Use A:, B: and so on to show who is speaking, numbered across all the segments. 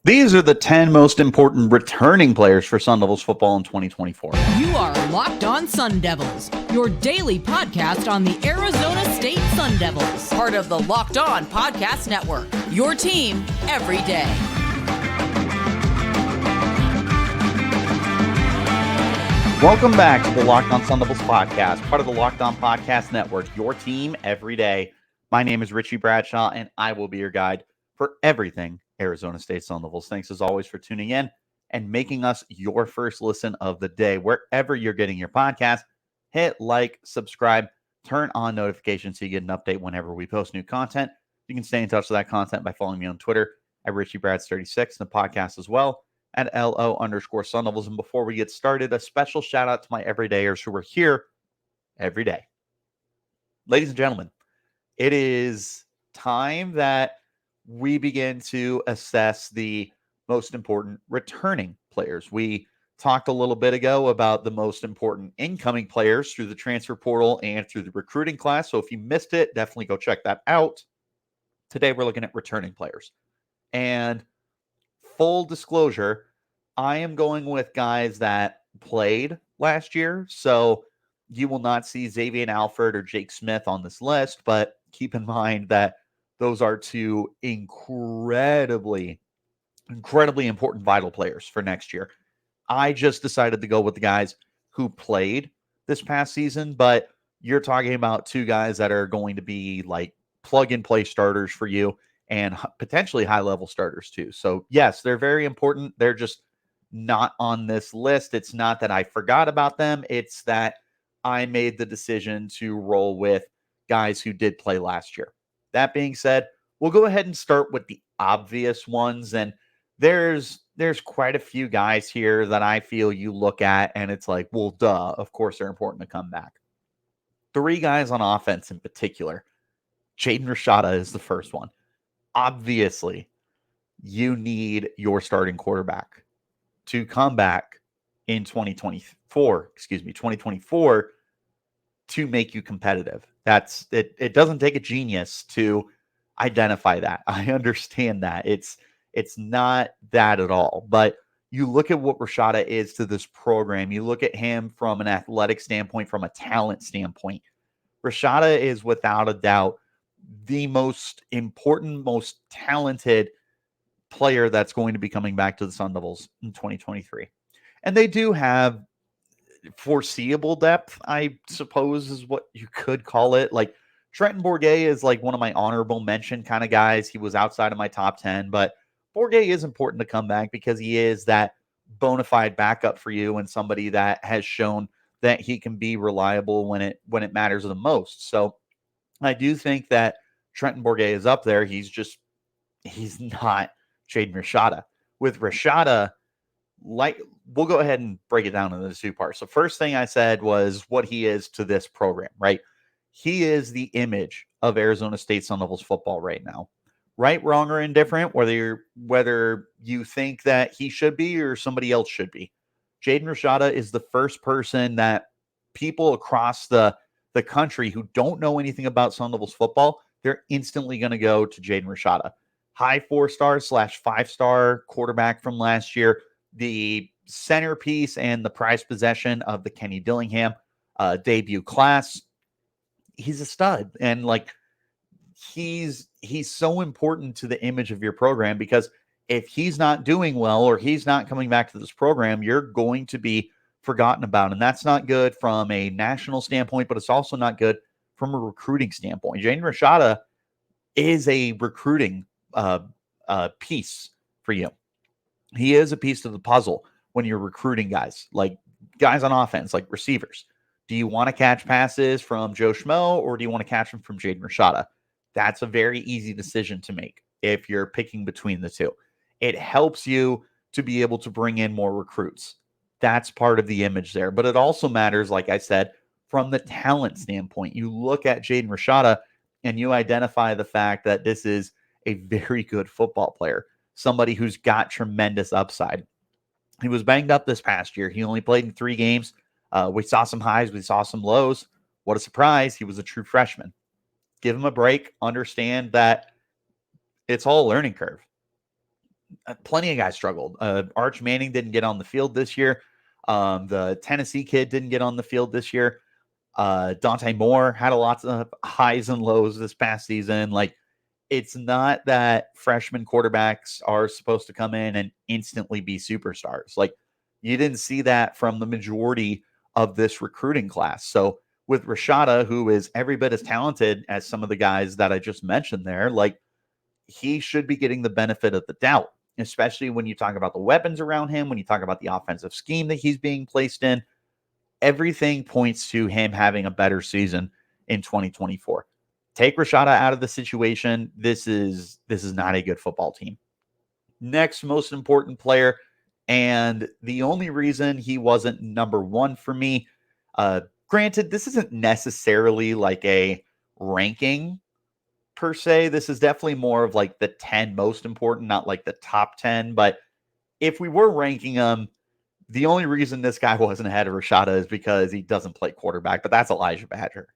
A: These are the 10 most important returning players for Sun Devils football in 2024.
B: You are Locked On Sun Devils, your daily podcast on the Arizona State Sun Devils, part of the Locked On Podcast Network, your team every day.
A: Welcome back to the Locked On Sun Devils podcast, part of the Locked On Podcast Network, your team every day. My name is Richie Bradshaw, and I will be your guide for everything Arizona State Sun Devils. Thanks as always for tuning in and making us your first listen of the day. Wherever you're getting your podcast, hit like, subscribe, turn on notifications so you get an update whenever we post new content. You can stay in touch with that content by following me on Twitter at RichieBrads36 and the podcast as well at LO_Sun Devils. And before we get started, a special shout out to my everydayers who are here every day. Ladies and gentlemen, it is time that we begin to assess the most important returning players. We talked a little bit ago about the most important incoming players through the transfer portal and through the recruiting class. So if you missed it, definitely go check that out. Today, we're looking at returning players. And full disclosure, I am going with guys that played last year. So you will not see Xavier Alford or Jake Smith on this list, but keep in mind that those are two incredibly important vital players for next year. I just decided to go with the guys who played this past season, but you're talking about two guys that are going to be like plug-and-play starters for you and potentially high-level starters too. So yes, they're very important. They're just not on this list. It's not that I forgot about them. It's that I made the decision to roll with guys who did play last year. That being said, we'll go ahead and start with the obvious ones. And there's quite a few guys here that I feel you look at and it's like, well, duh, of course they're important to come back. Three guys on offense in particular. Jaden Rashada is the first one. Obviously, you need your starting quarterback to come back in 2024 to make you competitive. That's it. It doesn't take a genius to identify that. I understand that. It's not that at all. But you look at what Rashada is to this program. You look at him from an athletic standpoint, from a talent standpoint. Rashada is without a doubt the most important, most talented player that's going to be coming back to the Sun Devils in 2023. And they do have foreseeable depth, I suppose is what you could call it. Like Trenton Bourguet is like one of my honorable mention kind of guys. He was outside of my top 10, but Bourguet is important to come back because he is that bona fide backup for you and somebody that has shown that he can be reliable when it matters the most. So I do think that Trenton Bourguet is up there. He's not Jaden Rashada. With Rashada, like we'll go ahead and break it down into the two parts. So first thing I said was what he is to this program, right? He is the image of Arizona State Sun Devils football right now. Right, wrong, or indifferent, whether you think that he should be or somebody else should be. Jaden Rashada is the first person that people across the country who don't know anything about Sun Devils football, they're instantly going to go to Jaden Rashada. High 4-star / 5-star quarterback from last year, the centerpiece and the prized possession of the Kenny Dillingham debut class. He's a stud. And like, he's so important to the image of your program because if he's not doing well or he's not coming back to this program, you're going to be forgotten about. And that's not good from a national standpoint, but it's also not good from a recruiting standpoint. Jaden Rashada is a recruiting piece for you. He is a piece to the puzzle when you're recruiting guys, like guys on offense, like receivers. Do you want to catch passes from Joe Schmo or do you want to catch them from Jaden Rashada? That's a very easy decision to make if you're picking between the two. It helps you to be able to bring in more recruits. That's part of the image there. But it also matters, like I said, from the talent standpoint. You look at Jaden Rashada and you identify the fact that this is a very good football player, somebody who's got tremendous upside. He was banged up this past year. He only played in 3 games. We saw some highs. We saw some lows. What a surprise. He was a true freshman. Give him a break. Understand that it's all a learning curve. plenty of guys struggled. Arch Manning didn't get on the field this year. The Tennessee kid didn't get on the field this year. Dante Moore had a lots of highs and lows this past season. Like, it's not that freshman quarterbacks are supposed to come in and instantly be superstars. Like, you didn't see that from the majority of this recruiting class. So with Rashada, who is every bit as talented as some of the guys that I just mentioned there, like, he should be getting the benefit of the doubt, especially when you talk about the weapons around him, when you talk about the offensive scheme that he's being placed in. Everything points to him having a better season in 2024. Take Rashada out of the situation. This is not a good football team. Next most important player, and the only reason he wasn't number one for me, granted, this isn't necessarily like a ranking per se. This is definitely more of like the 10 most important, not like the top 10. But if we were ranking them, the only reason this guy wasn't ahead of Rashada is because he doesn't play quarterback, but that's Elijhah Badger.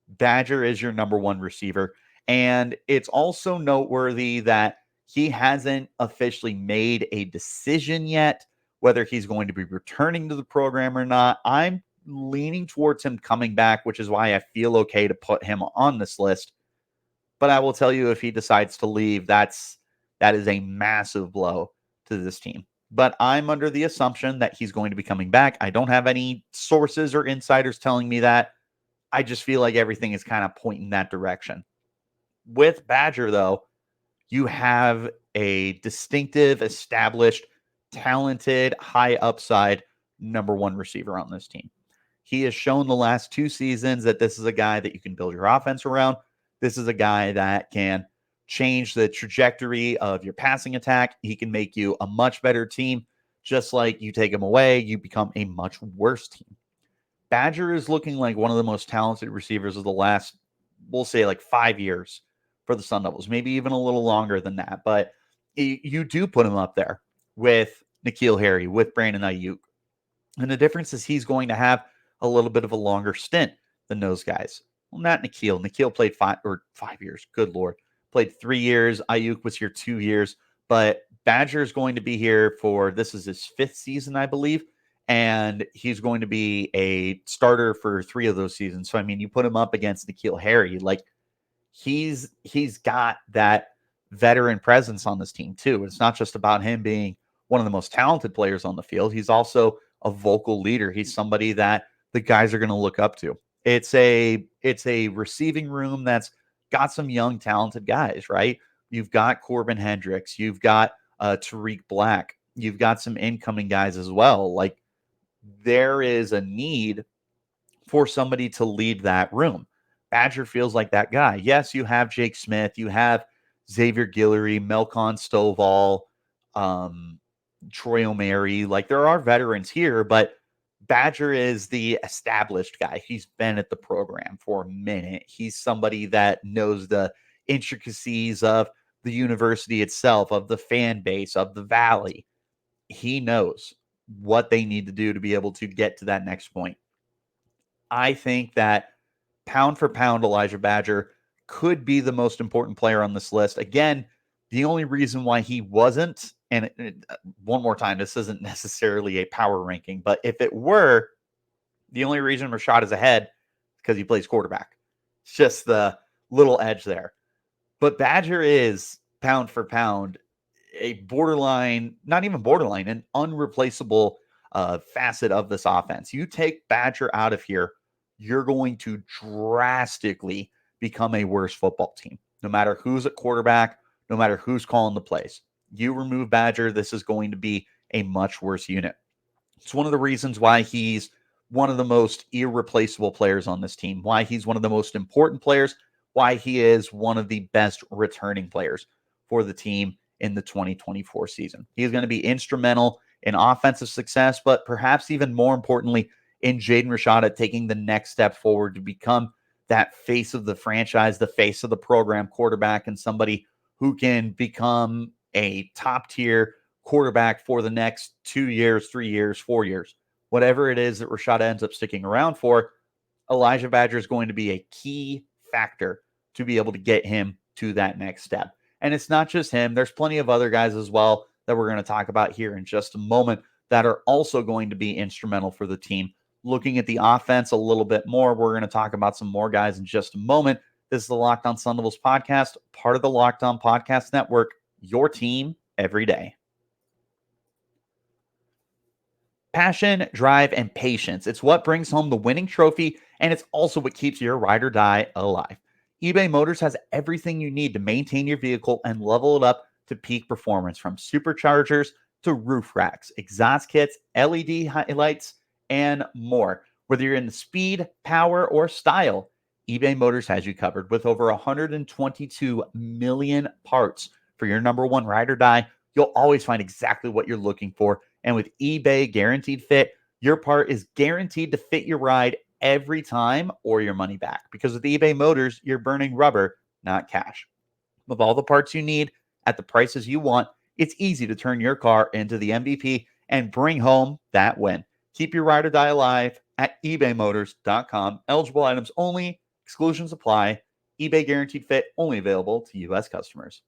A: Badger is your number one receiver. And it's also noteworthy that he hasn't officially made a decision yet whether he's going to be returning to the program or not. I'm leaning towards him coming back, which is why I feel okay to put him on this list. But I will tell you, if he decides to leave, that is a massive blow to this team. But I'm under the assumption that he's going to be coming back. I don't have any sources or insiders telling me that. I just feel like everything is kind of pointing that direction. With Badger, though, you have a distinctive, established, talented, high upside number one receiver on this team. He has shown the last 2 seasons that this is a guy that you can build your offense around. This is a guy that can change the trajectory of your passing attack. He can make you a much better team. Just like you take him away, you become a much worse team. Badger is looking like one of the most talented receivers of the last, we'll say, like 5 years for the Sun Devils, maybe even a little longer than that. But you do put him up there with N'Keal Harry, with Brandon Ayuk. And the difference is he's going to have a little bit of a longer stint than those guys. Well, not N'Keal. N'Keal played 5 years. Good Lord. Played 3 years. Ayuk was here 2 years. But Badger is going to be here for, this is his 5th season, I believe. And he's going to be a starter for 3 of those seasons. So, I mean, you put him up against N'Keal Harry. Like, he's got that veteran presence on this team, too. It's not just about him being one of the most talented players on the field. He's also a vocal leader. He's somebody that the guys are going to look up to. It's a receiving room that's got some young, talented guys, right? You've got Corbin Hendricks. You've got Tariq Black. You've got some incoming guys as well. Like, there is a need for somebody to lead that room. Badger feels like that guy. Yes, you have Jake Smith. You have Xavier Guillory, Melcon Stovall, Troy O'Mary. Like, there are veterans here, but Badger is the established guy. He's been at the program for a minute. He's somebody that knows the intricacies of the university itself, of the fan base, of the valley. He knows what they need to do to be able to get to that next point. I think that pound for pound, Elijhah Badger could be the most important player on this list. Again, the only reason why he wasn't, and one more time, this isn't necessarily a power ranking, but if it were, the only reason Rashad is ahead is because he plays quarterback. It's just the little edge there. But Badger is, pound for pound, a borderline, not even borderline, an unreplaceable facet of this offense. You take Badger out of here, you're going to drastically become a worse football team. No matter who's at quarterback, no matter who's calling the plays. You remove Badger, this is going to be a much worse unit. It's one of the reasons why he's one of the most irreplaceable players on this team, why he's one of the most important players, why he is one of the best returning players for the team in the 2024 season. He's going to be instrumental in offensive success, but perhaps even more importantly, in Jaden Rashada taking the next step forward to become that face of the franchise, the face of the program quarterback, and somebody who can become a top-tier quarterback for the next 2 years, 3 years, 4 years. Whatever it is that Rashada ends up sticking around for, Elijhah Badger is going to be a key factor to be able to get him to that next step. And it's not just him. There's plenty of other guys as well that we're going to talk about here in just a moment that are also going to be instrumental for the team. Looking at the offense a little bit more, we're going to talk about some more guys in just a moment. This is the Locked On Sun Devils podcast, part of the Locked On Podcast Network, your team every day. Passion, drive, and patience. It's what brings home the winning trophy, and it's also what keeps your ride or die alive. eBay Motors has everything you need to maintain your vehicle and level it up to peak performance, from superchargers to roof racks, exhaust kits, LED highlights, and more. Whether you're into speed, power, or style, eBay Motors has you covered. With over 122 million parts for your number one ride or die, you'll always find exactly what you're looking for. And with eBay Guaranteed Fit, your part is guaranteed to fit your ride every time or your money back. Because with eBay Motors, you're burning rubber, not cash. With all the parts you need at the prices you want, it's easy to turn your car into the MVP and bring home that win. Keep your ride or die alive at ebaymotors.com. Eligible items only. Exclusions apply. eBay Guaranteed Fit only available to U.S. customers.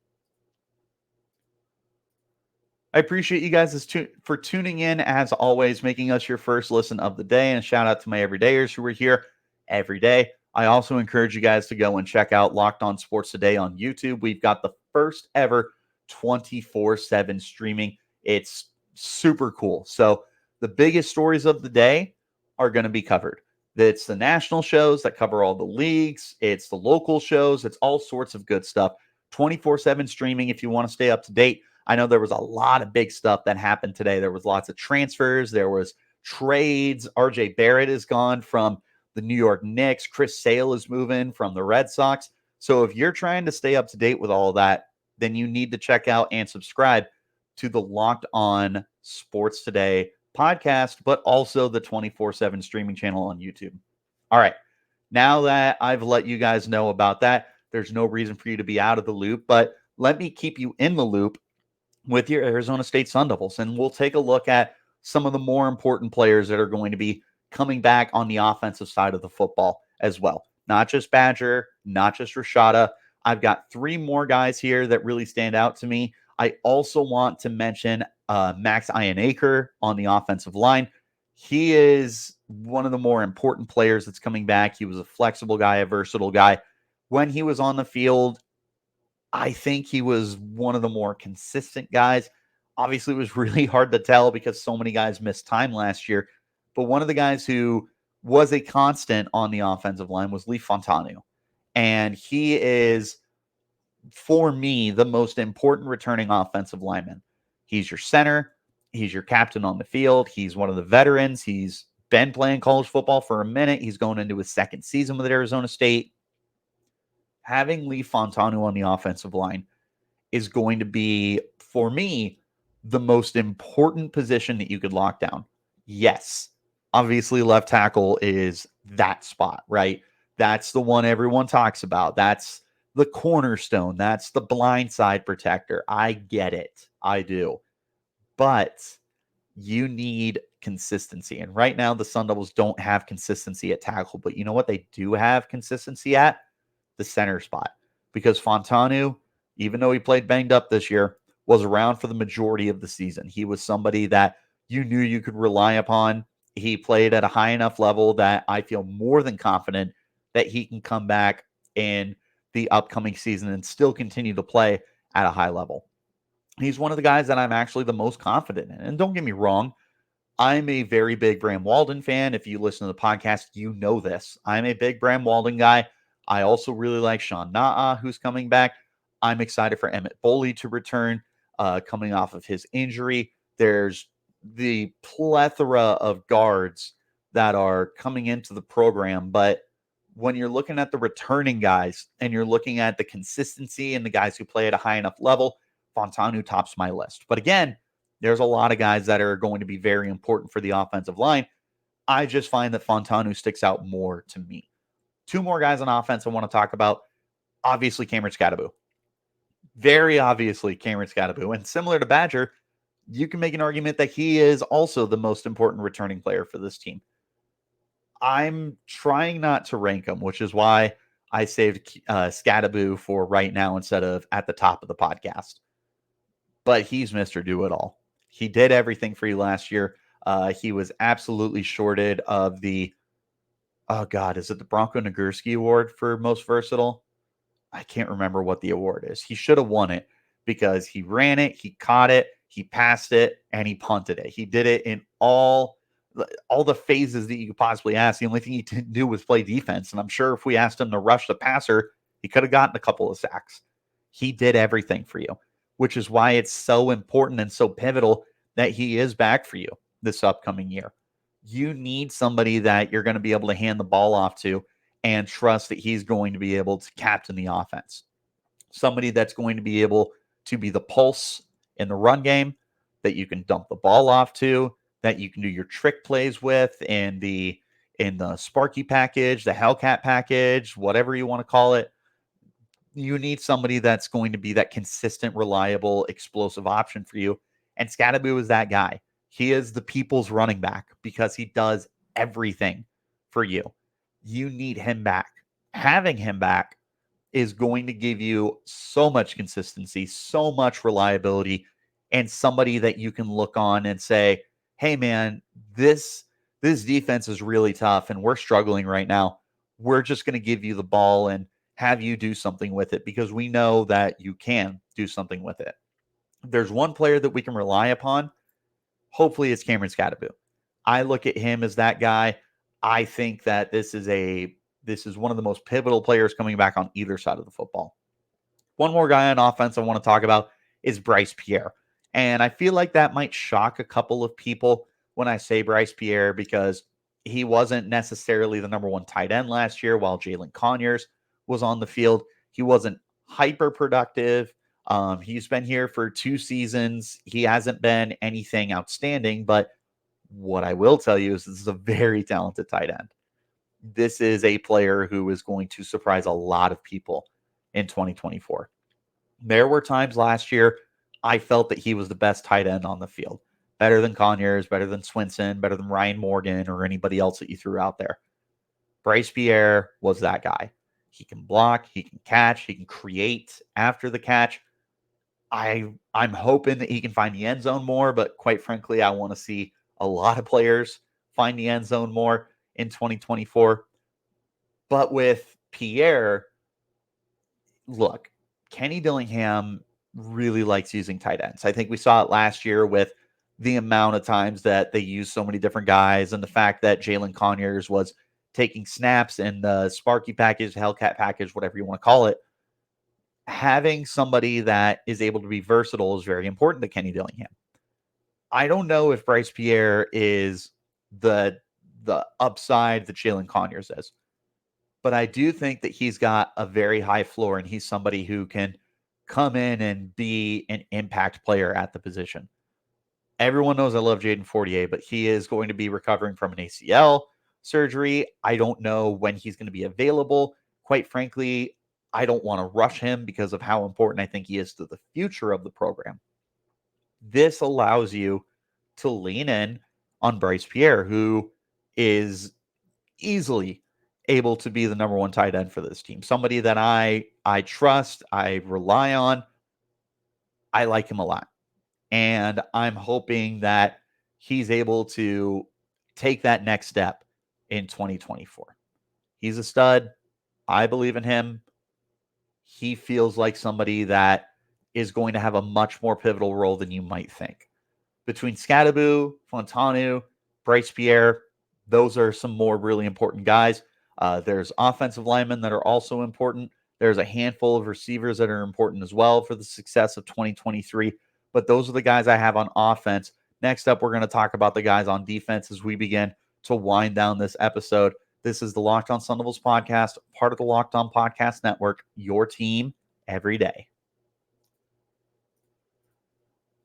A: I appreciate you guys for tuning in, as always, making us your first listen of the day. And a shout out to my everydayers who are here every day. I also encourage you guys to go and check out Locked On Sports Today on YouTube. We've got the first ever 24/7 streaming. It's super cool. So the biggest stories of the day are going to be covered. It's the national shows that cover all the leagues. It's the local shows. It's all sorts of good stuff. 24/7 streaming if you want to stay up to date. I know there was a lot of big stuff that happened today. There was lots of transfers. There was trades. RJ Barrett is gone from the New York Knicks. Chris Sale is moving from the Red Sox. So if you're trying to stay up to date with all of that, then you need to check out and subscribe to the Locked On Sports Today podcast, but also the 24/7 streaming channel on YouTube. All right. Now that I've let you guys know about that, there's no reason for you to be out of the loop, but let me keep you in the loop with your Arizona State Sun Devils. And we'll take a look at some of the more important players that are going to be coming back on the offensive side of the football as well. Not just Badger, not just Rashada. I've got three more guys here that really stand out to me. I also want to mention Max Ionacre on the offensive line. He is one of the more important players that's coming back. He was a flexible guy, a versatile guy. When he was on the field, I think he was one of the more consistent guys. Obviously, it was really hard to tell because so many guys missed time last year. But one of the guys who was a constant on the offensive line was Lee Fontanu. And he is, for me, the most important returning offensive lineman. He's your center. He's your captain on the field. He's one of the veterans. He's been playing college football for a minute. He's going into his second season with Arizona State. Having Lee Fontanu on the offensive line is going to be, for me, the most important position that you could lock down. Yes, obviously left tackle is that spot, right? That's the one everyone talks about. That's the cornerstone. That's the blind side protector. I get it. I do. But you need consistency. And right now, the Sun Devils don't have consistency at tackle. But you know what they do have consistency at? The center spot. Because Fontanu, even though he played banged up this year, was around for the majority of the season. He was somebody that you knew you could rely upon. He played at a high enough level that I feel more than confident that he can come back in the upcoming season and still continue to play at a high level. He's one of the guys that I'm actually the most confident in. And don't get me wrong, I'm a very big Bram Walden fan. If you listen to the podcast, you know this. I'm a big Bram Walden guy. I also really like Sean Na'a, who's coming back. I'm excited for Emmett Boley to return, coming off of his injury. There's the plethora of guards that are coming into the program. But when you're looking at the returning guys and you're looking at the consistency and the guys who play at a high enough level, Fontanu tops my list. But again, there's a lot of guys that are going to be very important for the offensive line. I just find that Fontanu sticks out more to me. Two more guys on offense I want to talk about. Obviously, Cameron Scadaboo. Very obviously, Cameron Scadaboo. And similar to Badger, you can make an argument that he is also the most important returning player for this team. I'm trying not to rank him, which is why I saved Scadaboo for right now instead of at the top of the podcast. But he's Mr. Do-It-All. He did everything for you last year. He was absolutely shorted of the, oh God, is it the Bronco Nagurski Award for most versatile? I can't remember what the award is. He should have won it because he ran it, he caught it, he passed it, and he punted it. He did it in all the phases that you could possibly ask. The only thing he didn't do was play defense. And I'm sure if we asked him to rush the passer, he could have gotten a couple of sacks. He did everything for you, which is why it's so important and so pivotal that he is back for you this upcoming year. You need somebody that you're going to be able to hand the ball off to and trust that he's going to be able to captain the offense. Somebody that's going to be able to be the pulse in the run game, that you can dump the ball off to, that you can do your trick plays with in the Sparky package, the Hellcat package, whatever you want to call it. You need somebody that's going to be that consistent, reliable, explosive option for you. And Scadaboo is that guy. He is the people's running back because he does everything for you. You need him back. Having him back is going to give you so much consistency, so much reliability, and somebody that you can look on and say, hey, man, this defense is really tough and we're struggling right now. We're just going to give you the ball and have you do something with it because we know that you can do something with it. If there's one player that we can rely upon, hopefully it's Cameron Scadaboo. I look at him as that guy. I think that this is one of the most pivotal players coming back on either side of the football. One more guy on offense I want to talk about is Bryce Pierre. And I feel like that might shock a couple of people when I say Bryce Pierre because he wasn't necessarily the number one tight end last year while Jalen Conyers was on the field. He wasn't hyper productive. He's been here for 2 seasons. He hasn't been anything outstanding, but what I will tell you is this is a very talented tight end. This is a player who is going to surprise a lot of people in 2024. There were times last year I felt that he was the best tight end on the field. Better than Conyers, better than Swinson, better than Ryan Morgan or anybody else that you threw out there. Bryce Pierre was that guy. He can block, he can catch, he can create after the catch. I'm hoping that he can find the end zone more, but quite frankly, I want to see a lot of players find the end zone more in 2024. But with Pierre, look, Kenny Dillingham really likes using tight ends. I think we saw it last year with the amount of times that they used so many different guys and the fact that Jalen Conyers was taking snaps in the Sparky package, Hellcat package, whatever you want to call it. Having somebody that is able to be versatile is very important to Kenny Dillingham. I don't know if Bryce Pierre is the upside that Jalen Conyers is, but I do think that he's got a very high floor and he's somebody who can come in and be an impact player at the position. Everyone knows I love Jaden Fortier, but he is going to be recovering from an ACL surgery. I don't know when he's going to be available. Quite frankly, I don't want to rush him because of how important I think he is to the future of the program. This allows you to lean in on Bryce Pierre, who is easily able to be the number one tight end for this team. Somebody that I trust, I rely on. I like him a lot. And I'm hoping that he's able to take that next step in 2024. He's a stud. I believe in him. He feels like somebody that is going to have a much more pivotal role than you might think. Between Scadaboo, Fontanu, Bryce Pierre, those are some more really important guys. There's offensive linemen that are also important. There's a handful of receivers that are important as well for the success of 2023. But those are the guys I have on offense. Next up, we're going to talk about the guys on defense as we begin to wind down this episode. This is the Locked On Sun Devils podcast, part of the Locked On Podcast Network, your team every day.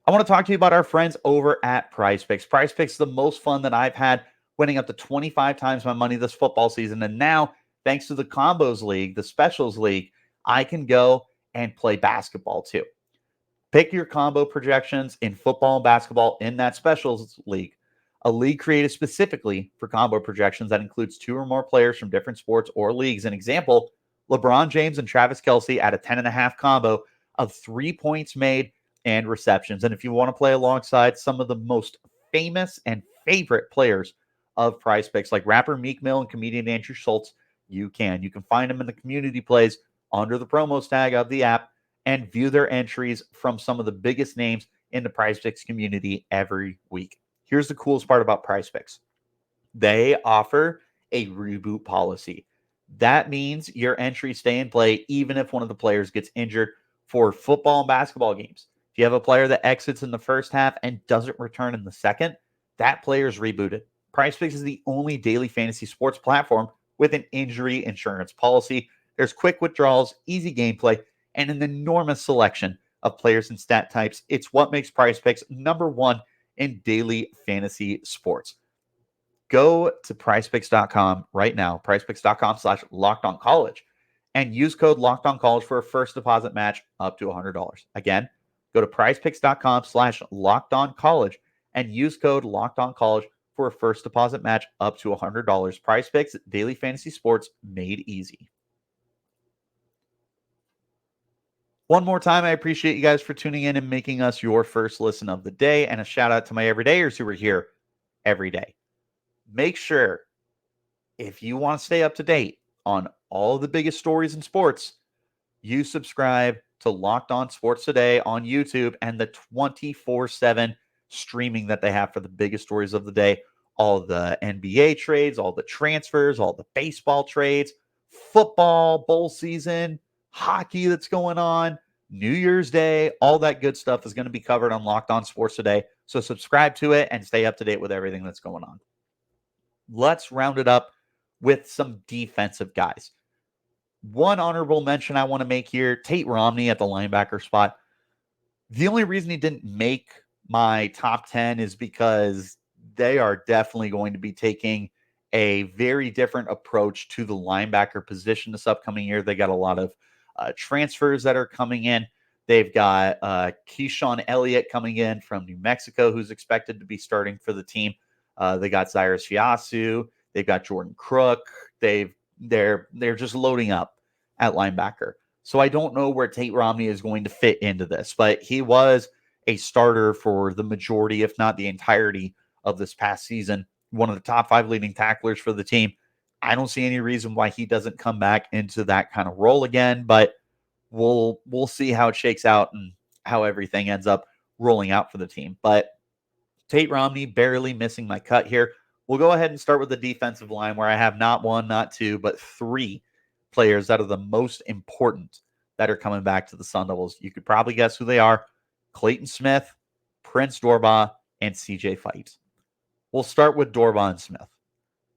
A: I want to talk to you about our friends over at Prize Picks. Prize Picks is the most fun that I've had, winning up to 25 times my money this football season. And now, thanks to the Combos League, the Specials League, I can go and play basketball too. Pick your combo projections in football and basketball in that Specials League, a league created specifically for combo projections that includes 2 or more players from different sports or leagues. An example, LeBron James and Travis Kelce at a 10.5 combo of 3 points made and receptions. And if you want to play alongside some of the most famous and favorite players of Prize Picks, like rapper Meek Mill and comedian Andrew Schultz, you can. You can find them in the community plays under the promos tag of the app and view their entries from some of the biggest names in the Prize Picks community every week. Here's the coolest part about Prize Picks. They offer a reboot policy. That means your entries stay in play even if one of the players gets injured for football and basketball games. If you have a player that exits in the first half and doesn't return in the second, that player is rebooted. PrizePicks is the only daily fantasy sports platform with an injury insurance policy. There's quick withdrawals, easy gameplay, and an enormous selection of players and stat types. It's what makes PrizePicks number one in daily fantasy sports. Go to prizepicks.com right now, prizepicks.com/lockedoncollege, and use code lockedoncollege for a first deposit match up to $100. Again, go to prizepicks.com/lockedoncollege and use code lockedoncollege for a first deposit match up to $100. PrizePicks, daily fantasy sports made easy. One more time, I appreciate you guys for tuning in and making us your first listen of the day, and a shout out to my everydayers who are here every day. Make sure, if you want to stay up to date on all of the biggest stories in sports, you subscribe to Locked On Sports Today on YouTube and the 24/7 streaming that they have for the biggest stories of the day. All the NBA trades, all the transfers, all the baseball trades, football, bowl season, hockey that's going on, New Year's Day, all that good stuff is going to be covered on Locked On Sports Today. So subscribe to it and stay up to date with everything that's going on. Let's round it up with some defensive guys. One honorable mention I want to make here, Tate Romney at the linebacker spot. The only reason he didn't make my top 10 is because they are definitely going to be taking a very different approach to the linebacker position this upcoming year. They got a lot of transfers that are coming in. They've got Keyshawn Elliott coming in from New Mexico, who's expected to be starting for the team. They got Cyrus Fiasu. They've got Jordan Crook. They're just loading up at linebacker. So I don't know where Tate Romney is going to fit into this, but he was a starter for the majority, if not the entirety, of this past season. One of the top 5 leading tacklers for the team. I don't see any reason why he doesn't come back into that kind of role again, but we'll see how it shakes out and how everything ends up rolling out for the team. But Tate Romney barely missing my cut here. We'll go ahead and start with the defensive line, where I have not 1, not 2, but 3 players that are the most important that are coming back to the Sun Devils. You could probably guess who they are: Clayton Smith, Prince Dorbah, and C.J. Fite. We'll start with Dorbah and Smith.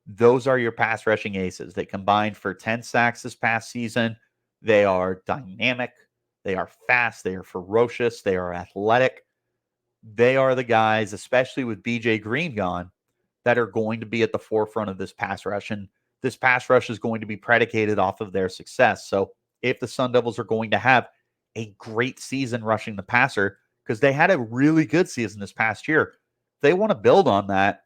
A: Those are your pass rushing aces. They combined for 10 sacks this past season. They are dynamic. They are fast. They are ferocious. They are athletic. They are the guys, especially with BJ Green gone, that are going to be at the forefront of this pass rush. And this pass rush is going to be predicated off of their success. So if the Sun Devils are going to have a great season rushing the passer, because they had a really good season this past year, if they want to build on that,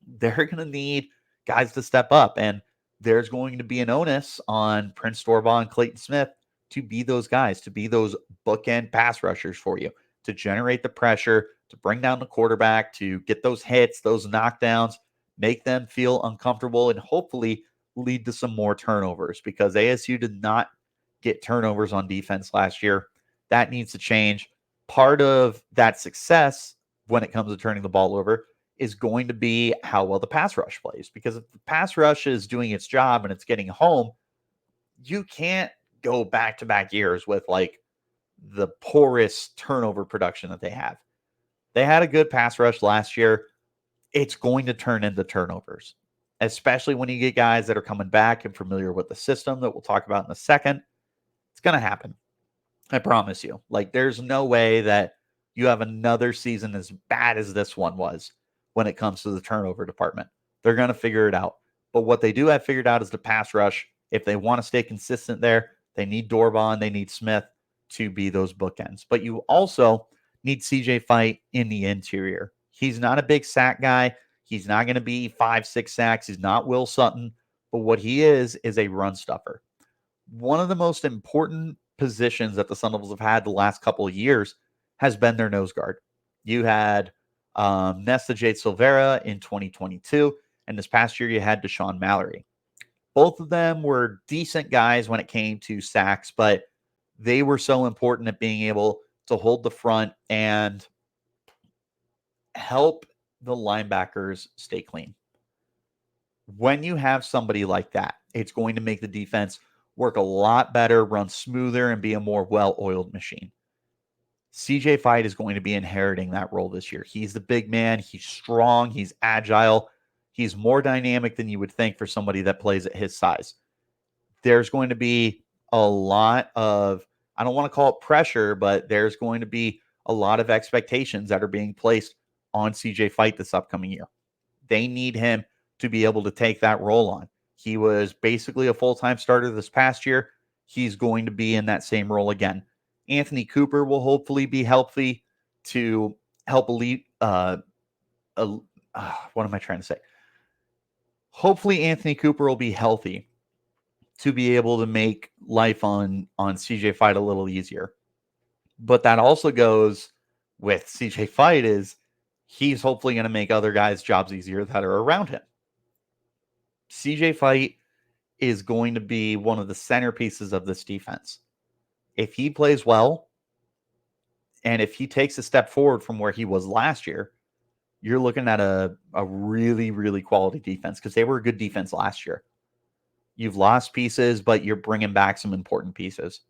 A: they're going to need guys to step up. And there's going to be an onus on Prince Dorbah and Clayton Smith to be those guys, to be those bookend pass rushers for you, to generate the pressure, to bring down the quarterback, to get those hits, those knockdowns, make them feel uncomfortable, and hopefully lead to some more turnovers, because ASU did not get turnovers on defense last year. That needs to change. Part of that success when it comes to turning the ball over is going to be how well the pass rush plays, because if the pass rush is doing its job and it's getting home, you can't go back-to-back years with like the poorest turnover production that they have. They had a good pass rush last year. It's going to turn into turnovers, especially when you get guys that are coming back and familiar with the system that we'll talk about in a second. It's going to happen. I promise you. Like, there's no way that you have another season as bad as this one was when it comes to the turnover department. They're going to figure it out. But what they do have figured out is the pass rush. If they want to stay consistent there, they need Dorbah and they need Smith to be those bookends. But you also need CJ Fite in the interior. He's not a big sack guy. He's not going to be 5-6 sacks. He's not Will Sutton. But what he is a run stuffer. one of the most important positions that the Sun Devils have had the last couple of years has been their nose guard. You had Nesta Jade Silvera in 2022, and this past year you had Deshaun Mallory. Both of them were decent guys when it came to sacks, but they were so important at being able to hold the front and help the linebackers stay clean. When you have somebody like that, it's going to make the defense work a lot better, run smoother, and be a more well-oiled machine. C.J. Fite is going to be inheriting that role this year. He's the big man. He's strong. He's agile. He's more dynamic than you would think for somebody that plays at his size. There's going to be a lot of, I don't want to call it pressure, but there's going to be a lot of expectations that are being placed on C.J. Fite this upcoming year. They need him to be able to take that role on. He was basically a full-time starter this past year. He's going to be in that same role again. Anthony Cooper will hopefully be healthy to help what am I trying to say? Hopefully Anthony Cooper will be healthy to be able to make life on CJ Fite a little easier. But that also goes with CJ Fite is he's hopefully going to make other guys' jobs easier that are around him. CJ Fite is going to be one of the centerpieces of this defense. If he plays well, and if he takes a step forward from where he was last year, you're looking at a really, really quality defense because they were a good defense last year. You've lost pieces, but you're bringing back some important pieces.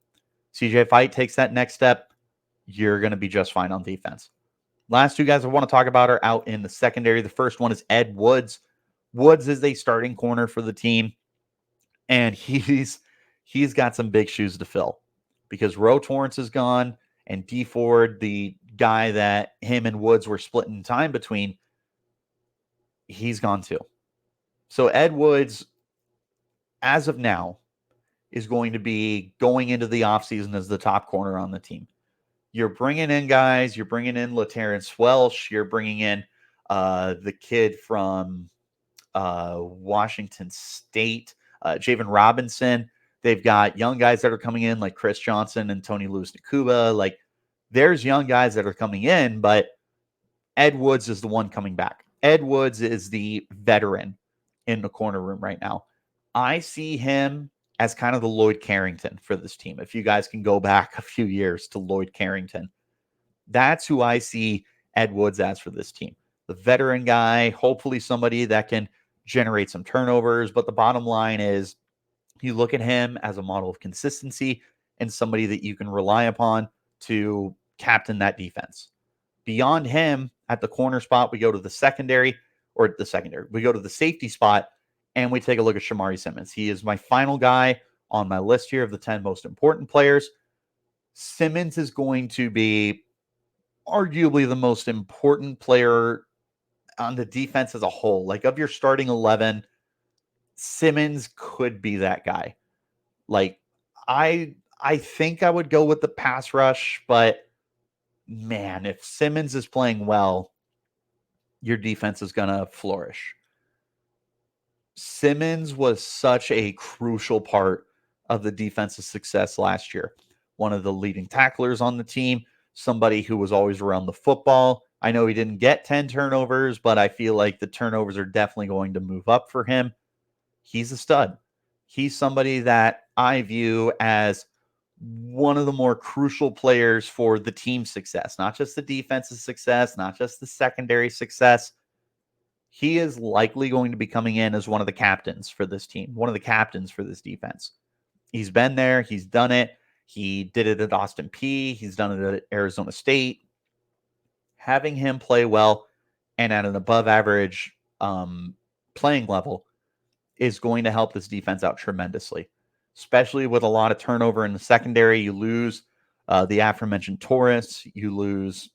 A: CJ Fite takes that next step, you're going to be just fine on defense. Last two guys I want to talk about are out in the secondary. The first one is Ed Woods. Woods is a starting corner for the team, and he's got some big shoes to fill because Roe Torrance is gone, and D Ford, the guy that him and Woods were splitting time between, he's gone too. So Ed Woods, as of now, is going to be going into the offseason as the top corner on the team. You're bringing in guys. You're bringing in LaTerrence Welsh. You're bringing in the kid from Washington State, Jaden Robinson. They've got young guys that are coming in like Chris Johnson and Tony Lewis-Nakuba. Like, there's young guys that are coming in, but Ed Woods is the one coming back. Ed Woods is the veteran in the corner room right now. I see him as kind of the Lloyd Carrington for this team. If you guys can go back a few years to Lloyd Carrington, that's who I see Ed Woods as for this team. The veteran guy, hopefully somebody that can generate some turnovers. But the bottom line is you look at him as a model of consistency and somebody that you can rely upon to captain that defense. Beyond him, at the corner spot, we go to the secondary. We go to the safety spot, and we take a look at Shamari Simmons. He is my final guy on my list here of the 10 most important players. Simmons is going to be arguably the most important player on the defense as a whole. Like, of your starting 11, Simmons could be that guy. Like, I think I would go with the pass rush, but man, if Simmons is playing well, your defense is going to flourish. Simmons was such a crucial part of the defense's success last year. One of the leading tacklers on the team, somebody who was always around the football. I know he didn't get 10 turnovers, but I feel like the turnovers are definitely going to move up for him. He's a stud. He's somebody that I view as one of the more crucial players for the team's success, not just the defense's success, not just the secondary success. He is likely going to be coming in as one of the captains for this team, one of the captains for this defense. He's been there. He's done it. He did it at Austin Peay. He's done it at Arizona State. Having him play well and at an above average playing level is going to help this defense out tremendously, especially with a lot of turnover in the secondary. You lose the aforementioned Torres. You lose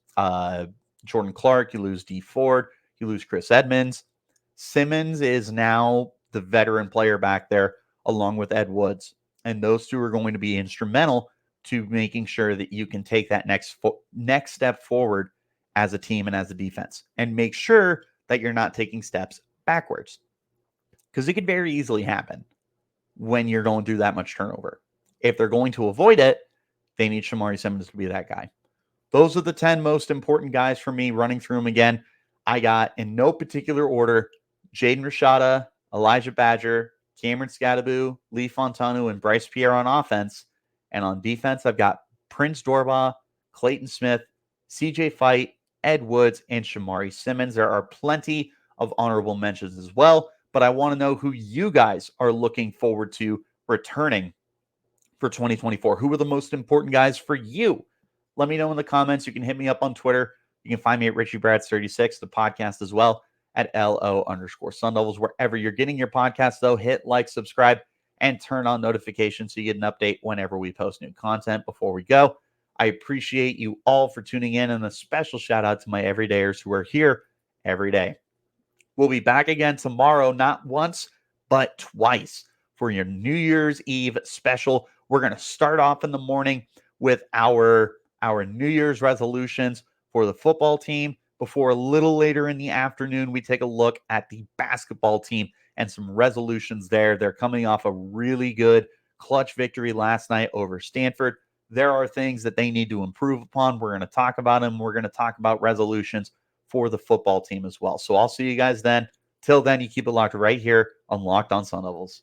A: Jordan Clark. You lose D Ford. You lose Chris Edmonds. Simmons is now the veteran player back there along with Ed Woods. And those two are going to be instrumental to making sure that you can take that next step forward as a team and as a defense, and make sure that you're not taking steps backwards, because it could very easily happen when you're going through that much turnover. If they're going to avoid it, they need Shamari Simmons to be that guy. Those are the 10 most important guys for me. Running through them again, I got, in no particular order, Jaden Rashada, Elijhah Badger, Cameron Scadaboo, Lee Fontanu, and Bryce Pierre on offense. And on defense, I've got Prince Dorbaugh, Clayton Smith, C.J. Fite, Ed Woods, and Shamari Simmons. There are plenty of honorable mentions as well, but I want to know who you guys are looking forward to returning for 2024. Who are the most important guys for you? Let me know in the comments. You can hit me up on Twitter. You can find me at Richie Bradshaw36, the podcast as well, at LO_Sun Devils. Wherever you're getting your podcast, though, hit like, subscribe, and turn on notifications so you get an update whenever we post new content. Before we go, I appreciate you all for tuning in, and a special shout out to my everydayers who are here every day. We'll be back again tomorrow, not once, but twice, for your New Year's Eve special. We're going to start off in the morning with our New Year's resolutions for the football team, before a little later in the afternoon, we take a look at the basketball team and some resolutions there. They're coming off a really good clutch victory last night over Stanford. There are things that they need to improve upon. We're going to talk about them. We're going to talk about resolutions for the football team as well. So I'll see you guys then. Till then, you keep it locked right here on Locked On Sun Devils.